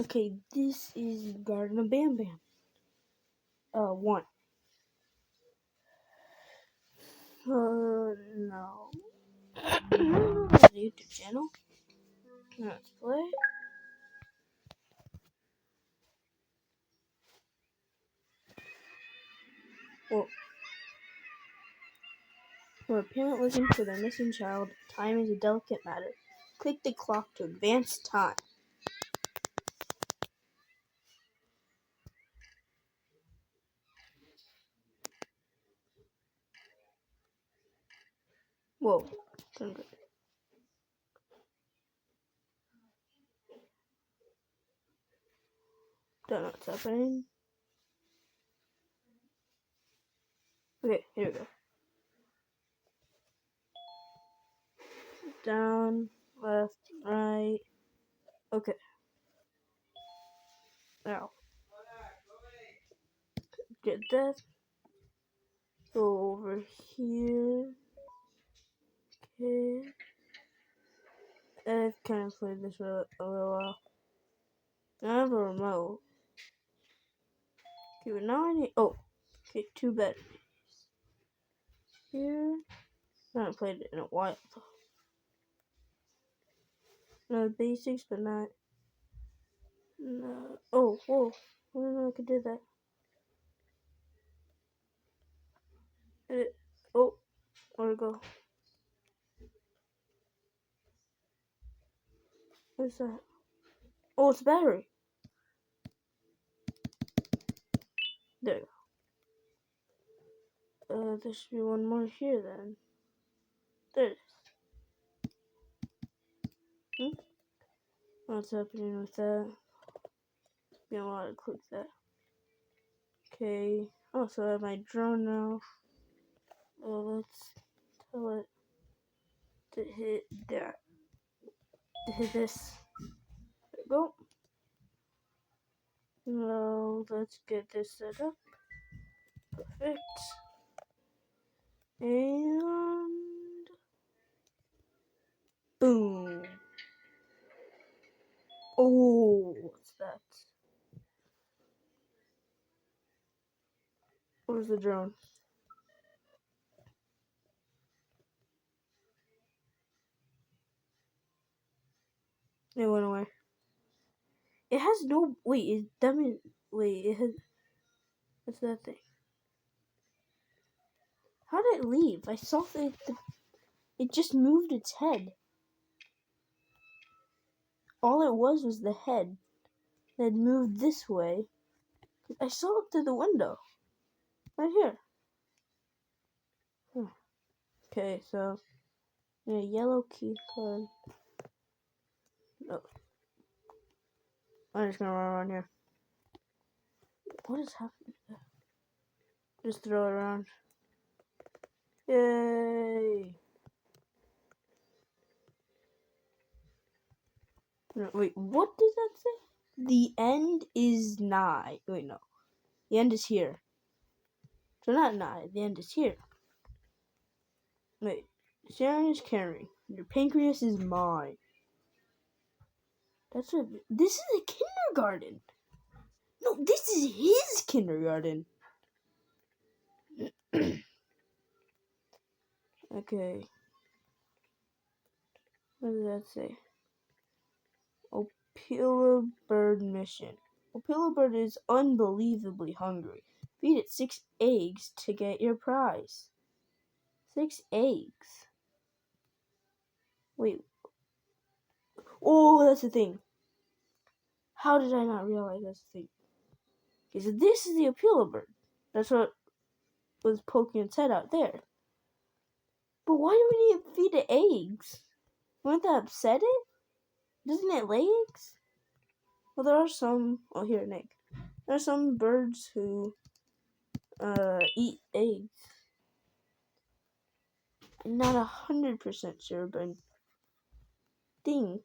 Okay, this is Garden of Banban. 1. No. YouTube channel. Let's play. Well, for a parent looking for their missing child, time is a delicate matter. Click the clock to advance time. Whoa. Don't know what's happening. Okay, here we go. Down, left, right. Okay. Now, get that. Go over here. Okay. I've kind of played this for a little while. I have a remote. Okay, but now I need. Oh, okay, 2 batteries. Here. I haven't played it in a while though. No basics, but not. No. Oh, whoa. I didn't know I could do that. Edit. Oh, where'd it go? What's that? Oh, it's a battery. There you go. There should be one more here then. There it is. What's happening with that? You don't want to click that. Okay. Oh, so I have my drone now. Let's tell it to hit that. To hit this. There we go. Now let's get this set up. Perfect. And boom. Oh, what's that? Where's the drone? It went away. It has no. Wait, it doesn't. Wait, it has. What's that thing? How did it leave? I saw that it just moved its head. All it was the head that moved this way. I saw it through the window. Right here. Okay, so. Yeah, yellow key card. No. I'm just gonna run around here. What is happening? Just throw it around. Yay! No, wait, what does that say? The end is nigh. Wait, no. The end is here. So not nigh, the end is here. Wait, Sharon is caring. Your pancreas is mine. That's what. This is a kindergarten. No, this is his kindergarten. Okay. What does that say? Opila bird mission. Opila bird is unbelievably hungry. Feed it 6 eggs to get your prize. 6 eggs. Wait. Oh, that's the thing. How did I not realize that's the thing? Okay, so this is the Opila bird. That's what was poking its head out there. But why do we need to feed it eggs? Wouldn't that upset it? Doesn't it lay eggs? Well, there are some. Oh, here, an egg. There are some birds who eat eggs. I'm not 100% sure, but I think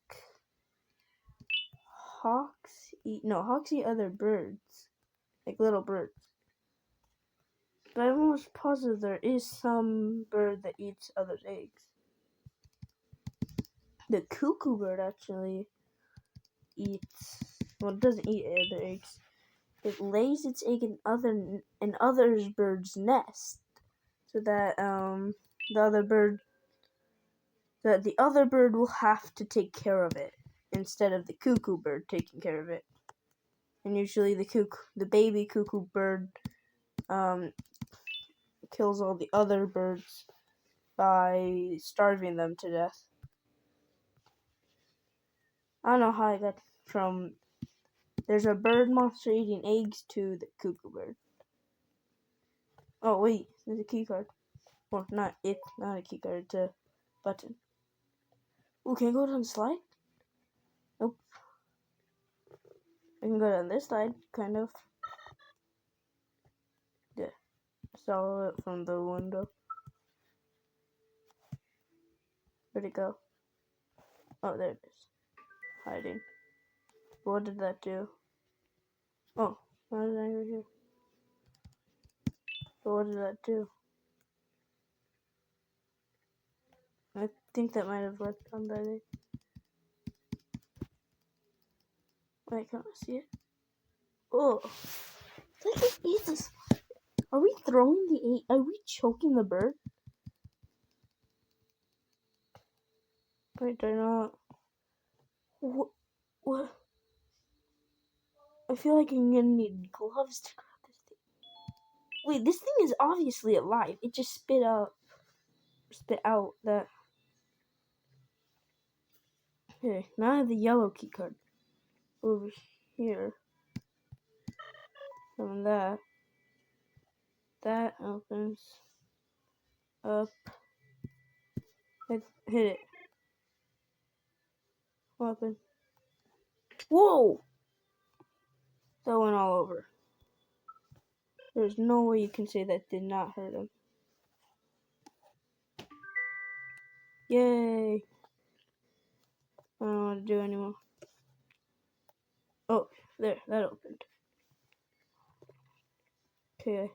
hawks eat other birds, like little birds. But I'm almost positive there is some bird that eats other eggs. The cuckoo bird actually eats Well, it doesn't eat other eggs. It lays its egg in other bird's nest, so that the other bird will have to take care of it instead of the cuckoo bird taking care of it. And usually the baby cuckoo bird kills all the other birds by starving them to death. I don't know how I got from there's a bird monster eating eggs to the cuckoo bird. Oh wait, there's a key card. Or not a key card, it's a button. Oh, can I go down the slide? Nope. I can go down this slide, kind of. Yeah. Saw it from the window. Where'd it go? Oh, there it is. Hiding. What did that do? Oh, why did I go here? But what did that do? I think that might have worked on that egg. Wait, can't I see it? Oh. Look at this. Are we throwing the egg? Are we choking the bird? Wait, they're not. What? I feel like I'm gonna need gloves to grab this thing. Wait, this thing is obviously alive. It just spit out that. Okay, now I have the yellow key card over here. And that opens up. Hit it. What happened? Whoa! That went all over. There's no way you can say that did not hurt him. Yay! I don't know what to do anymore. Oh, there, that opened. Okay.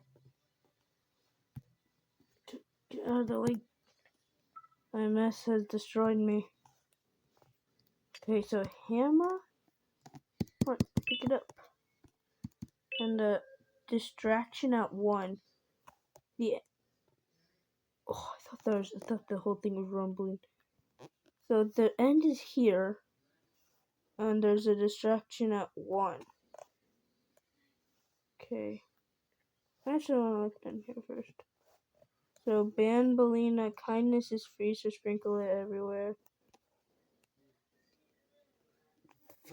Get out of the way. My mess has destroyed me. Okay, so hammer. What? Pick it up. And distraction at 1. Yeah. Oh, I thought the whole thing was rumbling. So the end is here, and there's a distraction at 1. Okay. I actually want to look down here first. So Banban, kindness is free, so sprinkle it everywhere.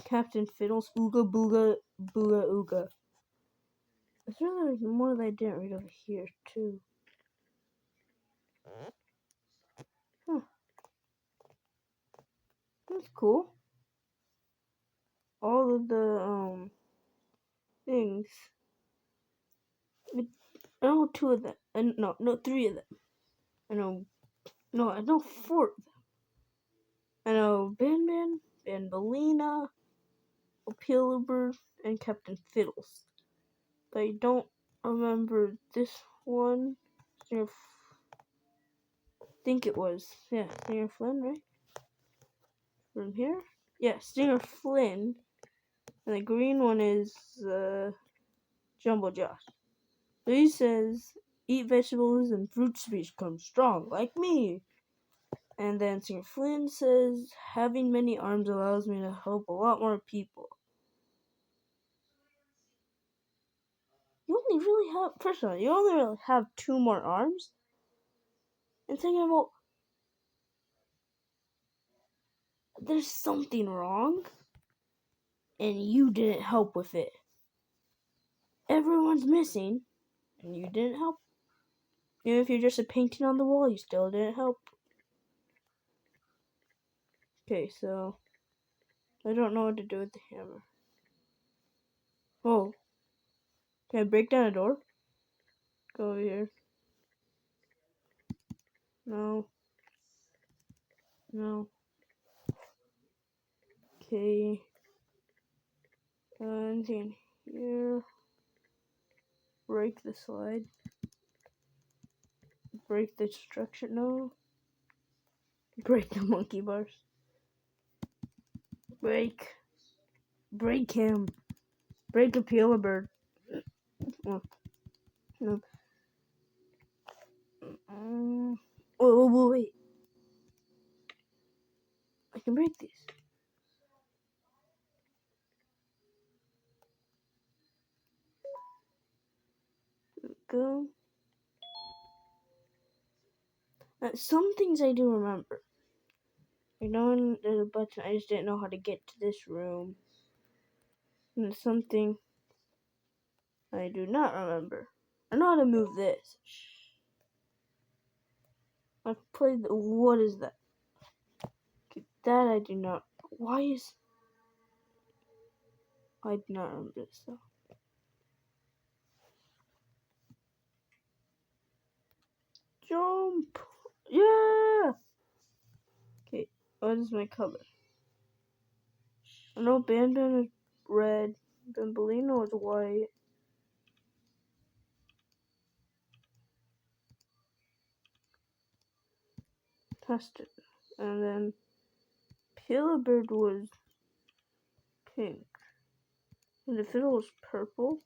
Captain Fiddles, ooga booga, booga ooga. I feel like there's more that I didn't read over here too. Huh. That's cool. All of the things. I know 2 of them. And no, 3 of them. I know 4 of them. I know Banban, Banbalina, opila, and Captain Fiddles. But I don't remember this one. I think it was. Yeah, Stinger Flynn, right? From here? Yeah, Stinger Flynn. And the green one is Jumbo Josh. So he says, eat vegetables and fruits to become strong, like me. And then Stinger Flynn says, having many arms allows me to help a lot more people. You only really have 2 more arms? And thinking about, there's something wrong, and you didn't help with it. Everyone's missing, and you didn't help. Even if you're just a painting on the wall, you still didn't help. Okay, so I don't know what to do with the hammer. Oh, can I break down a door? Go over here. No. Okay. Anything here? Break the slide. Break the structure. No. Break the monkey bars. Break. Break him. Break Opila bird. Oh, no. Oh, wait. I can break these. Go. Some things I do remember. I know there's a button. I just didn't know how to get to this room. And something I do not remember. I know how to move this. I played the. What is that? Okay, that I do not. Why is. I do not remember this though. Jump! Yeah! Okay, what is my color? I know Banban is red. Bambolino is white. Tested. And then Pilibird was pink. And the fiddle was purple.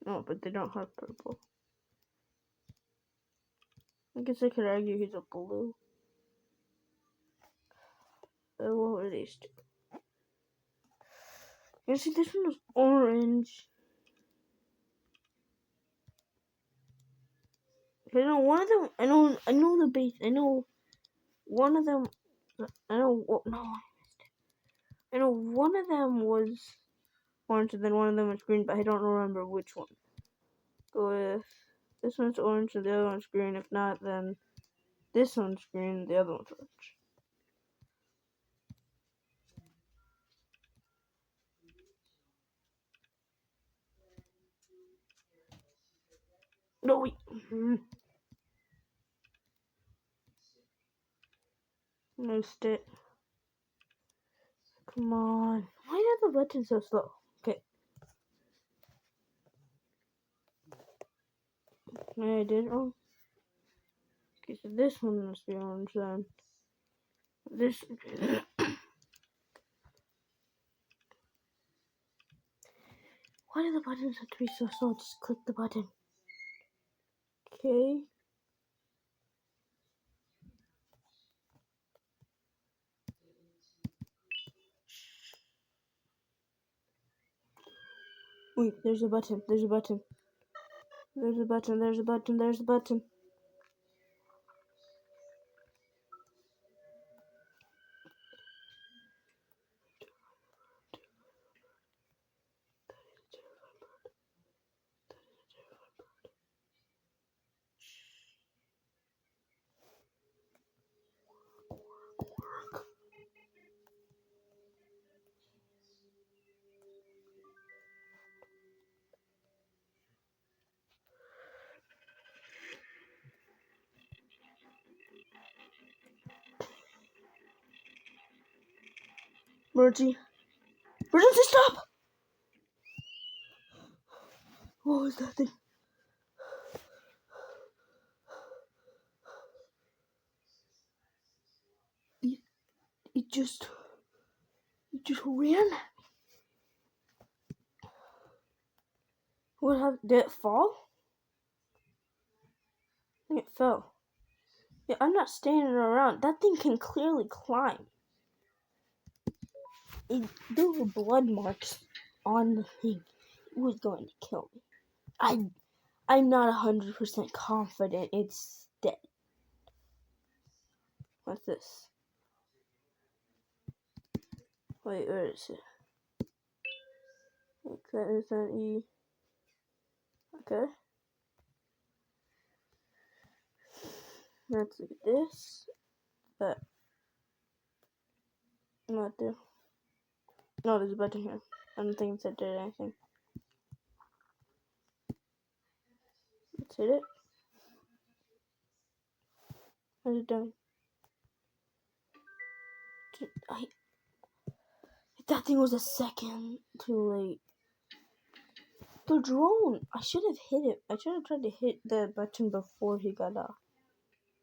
No, but they don't have purple. I guess I could argue he's a blue. What were these two? You see, this one was orange. I know one of them. I know the base. I know one of them. I know. No, I missed it. I know one of them was orange, and then one of them was green, but I don't remember which one. Go with this one's orange, and the other one's green. If not, then this one's green, the other one's orange. No, wait. Missed it. Come on. Why are the buttons so slow? Okay. Maybe I did it wrong. Okay, so this one must be orange then. This. Why do the buttons have to be so slow? Just click the button. Okay. Wait, there's a button. There's a button. There's a button. There's a button. There's a button. Emergency. Emergency, stop! What was that thing? It just ran. What happened? Did it fall? I think it fell. Yeah, I'm not standing around. That thing can clearly climb. There were blood marks on the thing. It was going to kill me. I'm not 100% confident it's dead. What's this? Wait, where is it? Okay, is that E? Okay. Let's look at this. That. Not there. No, there's a button here. I don't think it did anything. Let's hit it. How's it done? That thing was a second too late. The drone! I should have hit it. I should have tried to hit the button before he got off.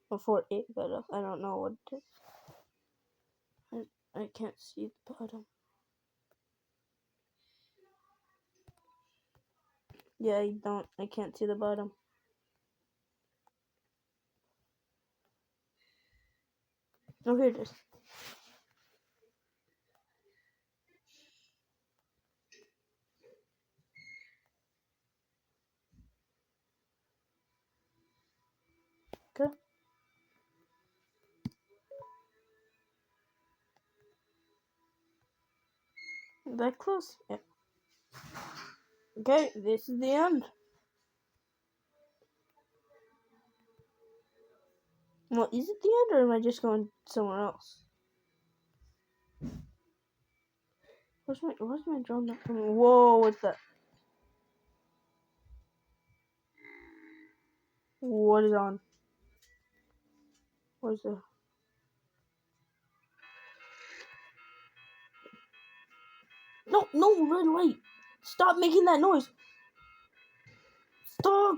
before it got up. I don't know what it is. I can't see the bottom. Yeah, I can't see the bottom. Oh, here it is. Okay. That close? Yeah. Okay, this is the end. Well, is it the end, or am I just going somewhere else? Where's my drone not coming? Whoa, what's that? What is on? What is that? No, red light. Stop making that noise. Stop.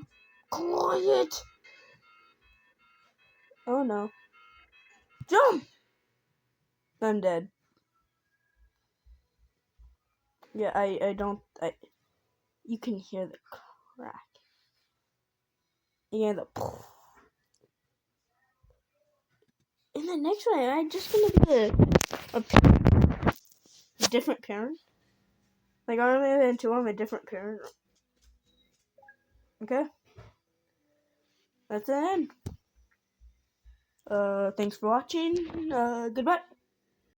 Quiet. Oh no. Jump. I'm dead. Yeah, I don't, you can hear the crack. Yeah, the. In the next one, am I just gonna be a different parent? Like, I'm a different parent. Okay? That's the end. Thanks for watching. Goodbye.